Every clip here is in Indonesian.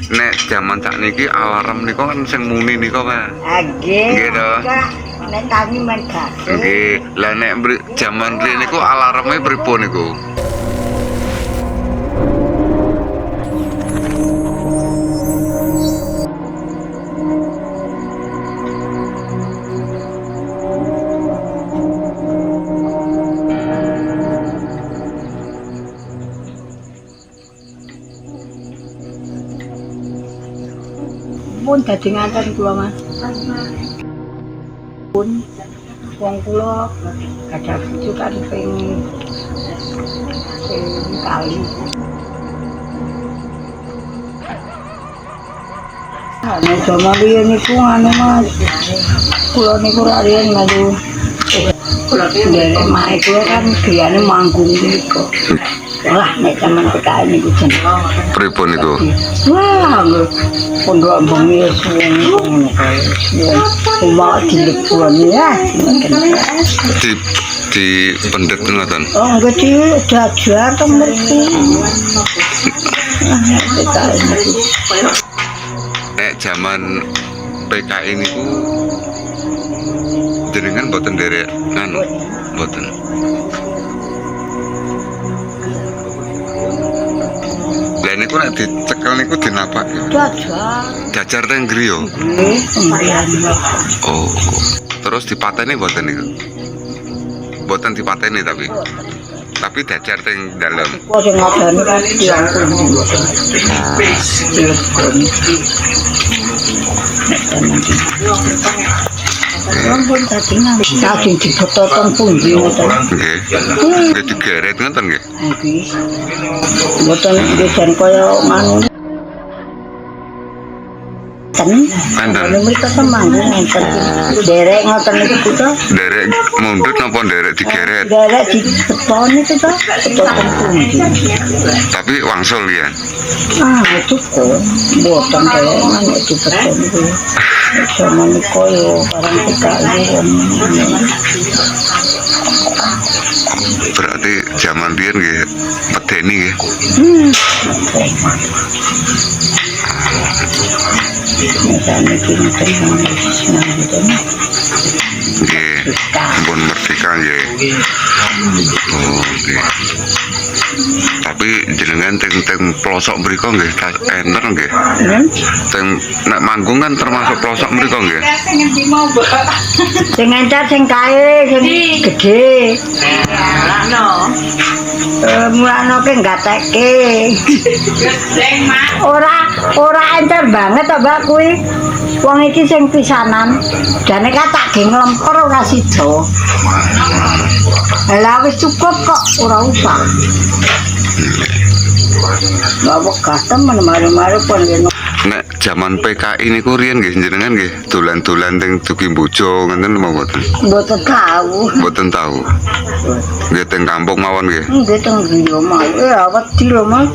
nek jaman sakniki alarm niku kan sing muni niku, Pak. Nggih to. Nek kami men gak. Nggih. Lah nek jaman riyen niku alarme pripun niku? Pun dadi ngaten kula Mas. Pun wong kula gadah bojo kan ping kali. Nek jaman riyen niku anu Mas. Kula niku ra riyen ngadu. Kula dhewe mae kula kan gayane manggung niku. Wah, nek jaman PKI niku jen. Pripun niku? Wah, pondok bengi suwung kae. Cuma dileboni ya. Di pendet ngoten. Oh, enggak di jajar to mesti. PKI niku. Nek jaman PKI niku jenengan mboten nderek nganu, mboten. Lah niku nek dicekel niku dinapake. Jajar. Jajar teng griya. Nggih, pemberian. Oh. Terus dipateni mboten niku? Mboten dipateni tapi dajar teng dalem. Kok sing ngadani kan tiyang kuwi. Ampun dadi nang dipotong pundi ngoten. Nggih. Nggih digeret ngoten nggih. Nggih. Mboten desain kaya ngono. Enten. Mereka semanggung ngoten. Derek ngoten niku to. Derek mundut napa derek digeret? Derek dipotong itu to. Potong pundi. Tapi wangsul ya. Ah, cukup. Mboten kaya ngono dipotong niku. Zaman koyo barang PKI. Berarti zaman riyen nggih medeni nggih. Nggih. Pun merdeka nggih. Oh, nggih. Tapi jenengan teng pelosok mriku nggih enter nggih. Teng nek manggung kan termasuk pelosok mriku nggih. Sing encer sing kae sing gedhe. Mulane ke gatekke. Ora encer banget to, Mbak kuwi. Wong iki sing pisanan. Jane katak ge nglempar ora sida. Lah wis cukup kok, ora usah. Lah wegah temen mari-mari pun Nek zaman PKI niku riyen nggih jenengan nggih dolan-dolan teng Duki Bojo ngoten napa mboten? mboten tahu. Mboten tahu. Nggih teng kampung mawon nggih. Nggih teng griya mah. Wedi lho Mas.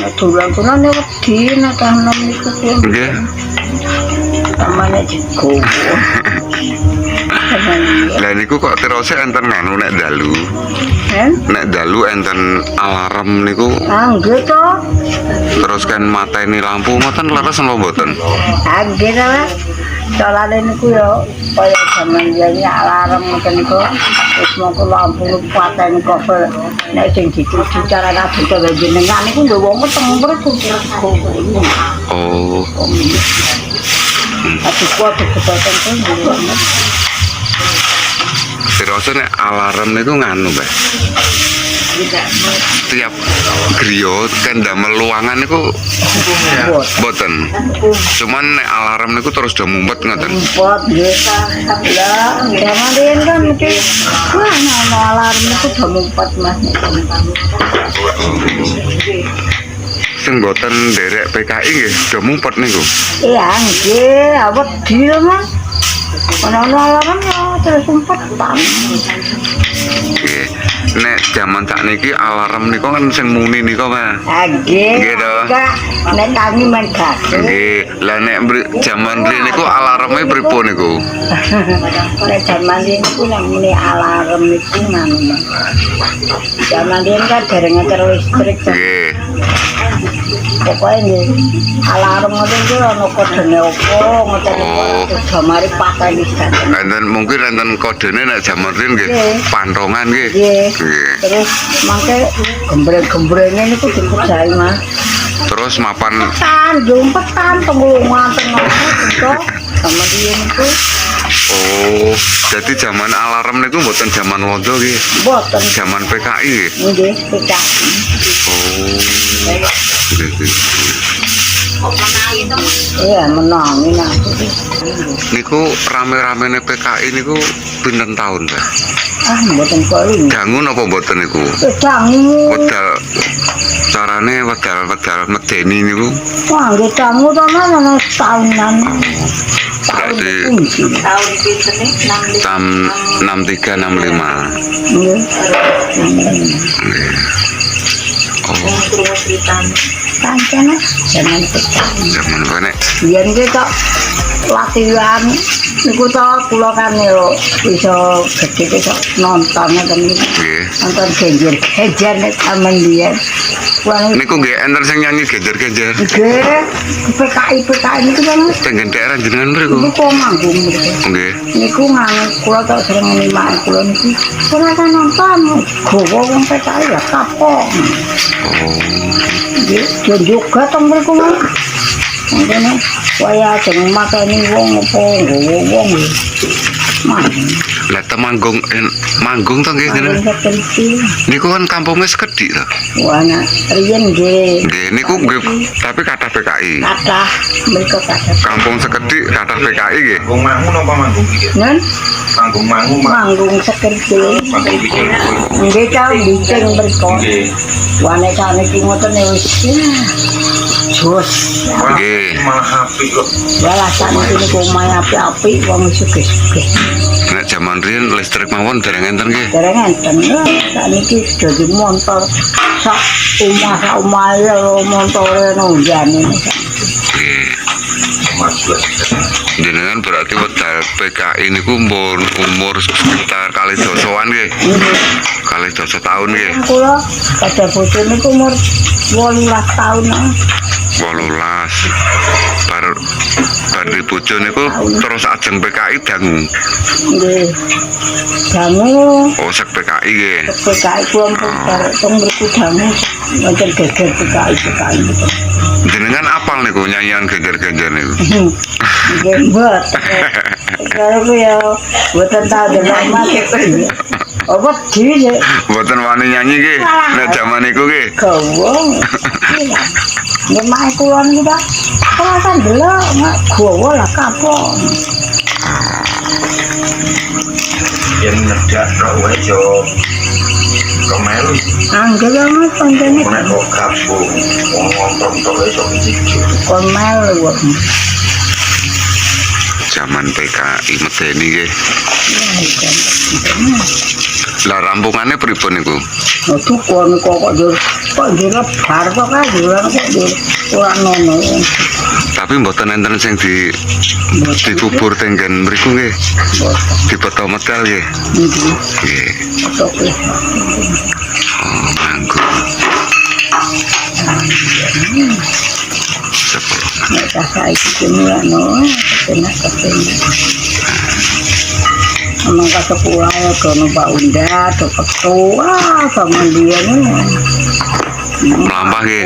Nek dolan-dolan wedi nek kanom niku piye. Nggih. Namanya jigo. Lah niku kok terose enten nganu nek dalu. Nek dalu enten alarm niku. Ah nggih to. Terus kan mateni lampu ngoten leres napa mboten? Ah nggih to. Dalane niku ya kaya jaman biyen alarm ngoten niku. Wis mongko lampu pateni kok. Nek sing dituju cara kabeh jenengan niku lho wong temper kuwi. Oh. Aku kuat kebetulan tuh. Terus nek alarm niku nganu, Pak. Tiap griya kan damel luangan niku mboten. Cuman nek alarm niku terus do mumpet ngoten. Mumpet nggih. Lah, zaman riyen kan mesti wah ana alarm niku do mumpet Mas. Sing mboten nderek PKI nggih do mumpet niku. Iya nggih, wedi Mas. Ana alarm ya terus mumpet tan. Nggih. Nek jaman sakniki alarm niku kan sing muni niku, Pak. Nggih. Nggih to. Nek kami men gak. Nggih. Lah nek jaman riyen niku alarme pripun niku? Nek jaman riyen niku nek muni alarm niku ngono. Jaman riyen kan dereng ngeter listrik to. Nggih. Pokoknya nggih alarm ngoten ki ana kodene opo ngoten niku jamare pakai pisan. Enten mungkin enten kodene nek jaman riyen nggih pantongan nggih. Nggih. Nggih. Terus mangke gembreng-gembrenge niku dikerjai Mas. Terus mapan Jumpetan penglungan tengah itu sama dia niku oh, jadi zaman alarm niku mboten zaman londo nggih. boten Zaman PKI nggih. nggih pecah. Oh. Nggih. Iya menang ini aku. Niku rame-ramene PKI niku pinten tahun, Pak? Ah mboten kali. Dangu napa mboten niku? Dangu. Wedal carane wedal medeni niku. Wah nggih dangu to ana tahunan. Berarti Tahun pinten tam 63 65. Nggih. Nggih. Oh, Kancane jangan pecah. zaman kene Biyen ki tok latihan niku to kula kan yo iso gede tok nonton ngoten niku. nggih. Nonton genjer-genjer nek sampean biyen. Wah Niku nggih enten sing nyanyi genjer-genjer. nggih PKI niku kan Tenggen daerah jenengan mriku. niku manggung niku. Nggih. Niku nganu kula tok sering nyimak kula niku. Kula kan nonton gowo wong PKI lah kapok. Oh. Nggih juga teng mriku Mas. Ngene waya jeneng mateni wong apa nggowo wong. Mas. Lah temanggung manggung to nggih jenengan. Niku kan kampungnya sekedhik to. Wana riyen nggih. Nggih, niku nggih tapi kathah PKI. Kathah mriku kathah. Kampung sekedhik kathah PKI nggih. Manggung mangu napa manggung iki? Nen Manggung mangu manggung sekerti. manggung iki. Nggih ta bicing mriku. Nggih. Wane saniki ngoten wis jos. Nggih. Malah apik kok. Walah saniki niku omahe apik-apik wong sugih-sugih. Nek jaman riyen listrik mawon dereng enten nggih. Dereng enten saniki dadi montor sak omah lho montore nunjane. Nggih. Mas. Jenengan berarti wedal PKI niku mbon umur sekitar kali dosoan nggih. Kali doso tahun nggih. Kula kada bojo niku umur 18 taun. 18. Bar bojo niku terus ajeng PKI dangu. Nggih. Dangu Oh, sek PKI nggih. PKI kula teng mriku dangu ngoten geger PKI. Jenengan apal niku nyanyian geger-geger niku. Nggih mbot. Kalau ku ya boten tau delok Mas. Apa dhewe Mboten wani nyanyi nggih nek jaman niku nggih. gawa. Nggih mak kula niku ta. Kula kan delok mak gawa lah kapok. Yen nedak kok wae yo komelu. Angger ya Mas pancene Nek kok gabung wong nonton tok iso cicu. komel kok. Jaman PKI medeni nggih. Lah rampungane pripun niku? Itu kon kok jero bar kok kan jero kok ora nono. Tapi mboten enten sing dikubur tenggen mriku nggih. Dibeto medal nggih. Nggih. Oke. Oh, manggung. Sepuluh. Nek saiki kene ano ketena. Emang kata pulang ya ke Pak Unda, ke Ketua, sama dia nih. Melampah nggih.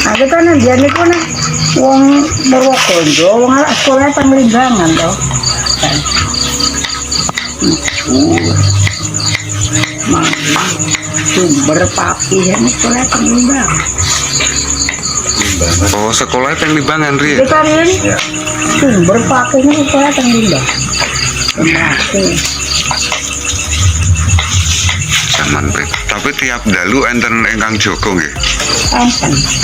Nah kita nih dia nih pun wong Purwokerto, wong anak sekolah Panglimbangan toh. Sumber papi ya nih sekolah Panglimbangan. Oh, sekolah teng Limbangan riyen. Kita nih sumber papi nih sekolah Panglimbangan. Zaman tapi tiap dalu enten ingkang jaga nggih.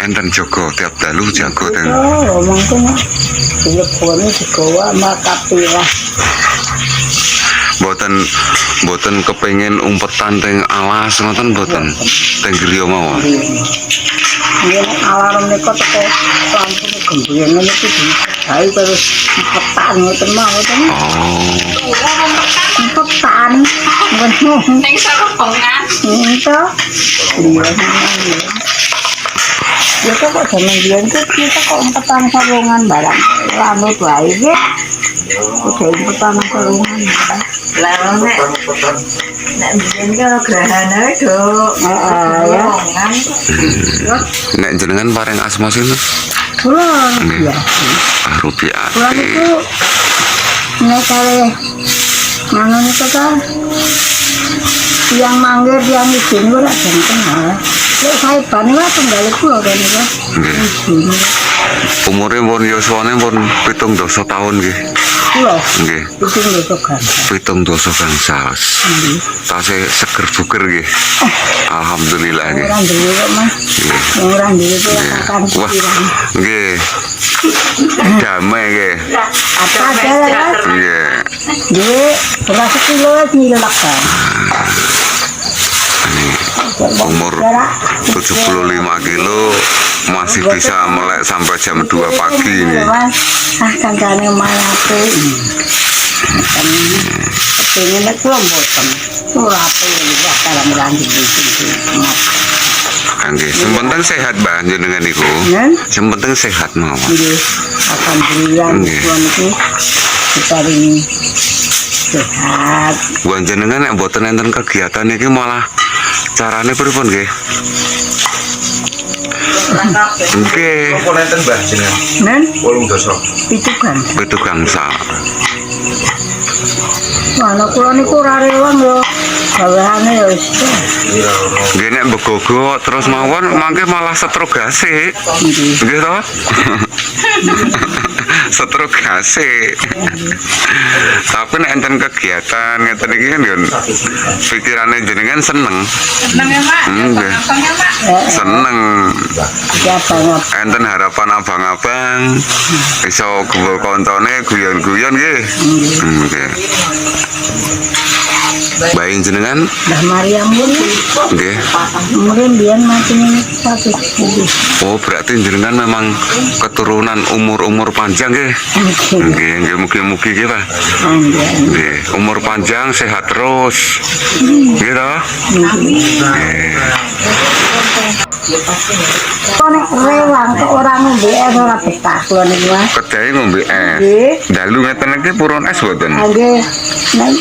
Enten jaga tiap dalu jaga teng. Oh, mungkin telepone digawa makapirah. Mboten kepengin umpetan teng alas ngoten mboten. Teng griya mawon. Yen alarm niku teko lampu gembreng niku digawe terus petan ngoten mawon. Oh. Petan. Ning sarungan. Itu. Iya. Ya kok jaman biyen ku kita kok umpetan sarungan barang rambut wae ge. Udah umpetan sarungan. Lah nek nek biyen karo grahana do. Heeh ya. Nek jenengan paring asma sinten? Kula Nggih. ya. Rupiah. Kula niku nek kale mangan niku kan yang manggil yang izin ora ben kenal. Lek saeban wae tunggal kula kan niku. Nggih. Umure pun yuswane pun 17 tahun nggih. Kula Nggih. itu niku kan. 17 gangsal. Tasih seger buger nggih. Alhamdulillah nggih. Ora duwe kok Mas. Nggih. Ora duwe kok akan Wah, pikiran. nggih. Damai nggih. Apa ada ya? Nggih. Duwe berapa kilo nyilak kan. Umur 75 kilo masih bisa melek sampai jam 2 pagi ini. Ah kancane mayate. Kan pengen nek kula mboten. Ora apa ya dalam lanjut iki. Nggih, sing penting sehat Mbah jenengan niku. Nen, Sing penting sehat mawon. nggih akan berian Nggih. kula niku diparingi sehat. Buan jenengan nek mboten enten kegiatan iki malah carane pripun nggih? Nggih, Komponenten Mbah jenengan. Nen, 8 itu kan. itu gangsal. Mana kula niku ora rewang yo. Gaweane yo wis. Nggih nek begogo terus mawon mangke malah setrogase. Nggih. Nggih to? Setrogase. Tapi nek enten kegiatan ngeten iki kan yo pikirane jenengan seneng. Seneng ya, Mak. Nggih. Gampang ya, Mak. Seneng. Ya banget. Enten harapan abang-abang iso kumpul kontone guyon-guyon nggih. Nggih. Bayi jenengan Mbah Maryam pun nggih. kemudian biyen mati ini satu nggih. Oh, berarti jenengan memang keturunan umur panjang nggih. Nggih, nggih mugi-mugi nggih, Pak. Nggih, umur panjang sehat terus. Nggih toh? Nggih. Kok nek rewang kok ora ngombe es ora betah kula niku Mas. Kedai ngombe es. Nggih. Dalu ngeten iki purun es boten. Nggih. Nek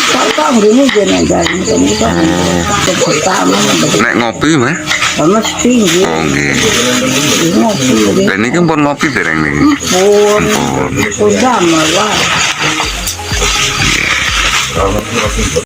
kok ngene jeneng jalan kene kan. Betah men. Nek ngopi, Mas? Mesti nggih. Oh, nggih. Ngopi nggih. Dan ini pun ngopi dereng niki. Pun Pun. udah malah.